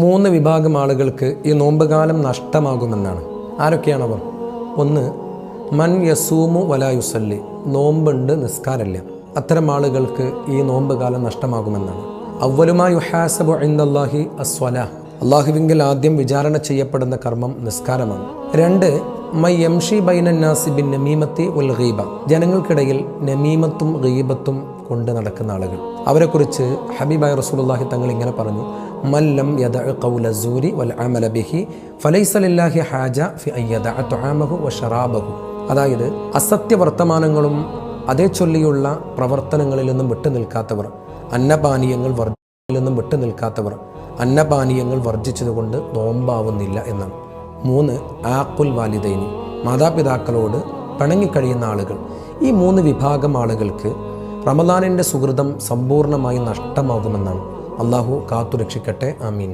മൂന്ന് വിഭാഗം ആളുകൾക്ക് ഈ നോമ്പുകാലം നഷ്ടമാകുമെന്നാണ്. ആരൊക്കെയാണവർ? ഒന്ന്, മൻ യസൂമു വലാ യുസല്ലി, നോമ്പുണ്ട് നിസ്കാരമില്ല. അത്തരം ആളുകൾക്ക് ഈ നോമ്പുകാലം നഷ്ടമാകുമെന്നാണ്. അവ്വലുമാ യുഹാസബു ഇൻദല്ലാഹി അസ്വലാഹ്, അള്ളാഹുവിങ്കിൽ ആദ്യം വിചാരണ ചെയ്യപ്പെടുന്ന കർമ്മം നിസ്കാരമാണ്. രണ്ട്, മൈ യംഷി ബൈനന്നാസി ബിൻ നമീമത്തി വൽ ഗീബ, ജനങ്ങൾക്കിടയിൽ നമീമത്തും ഗീബത്തും കൊണ്ട് നടക്കുന്ന ആളുകൾ. അവരെക്കുറിച്ച് ഹബീബായ റസൂലുള്ളാഹി തങ്ങൾ ഇങ്ങനെ പറഞ്ഞു: മല്ലം യദഅ ഖൗല സൂരി വൽ അമല ബിഹി ഫലൈസ ലില്ലാഹി ഹാജ ഫി അൻ യദഅ തുആമഹു വശറാബഹു. അതായത് അസത്യ വർത്തമാനങ്ങളും അതേ ചൊല്ലിയുള്ള പ്രവർത്തനങ്ങളിൽ നിന്നും വിട്ടുനിൽക്കാത്തവർ, അന്നപാനീയങ്ങൾ വർജിച്ചതുകൊണ്ട് നോമ്പാവുന്നില്ല എന്നാണ്. മൂന്ന്, ആഖുൽ വാലിദൈനി, മാതാപിതാക്കളോട് പിണങ്ങിക്കഴിയുന്ന ആളുകൾ. ഈ മൂന്ന് വിഭാഗം ആളുകൾക്ക് റമദാനിൻ്റെ സുഹൃതം സമ്പൂർണ്ണമായി നഷ്ടമാകുമെന്നാണ്. അള്ളാഹു കാത്തുരക്ഷിക്കട്ടെ. ആമീൻ.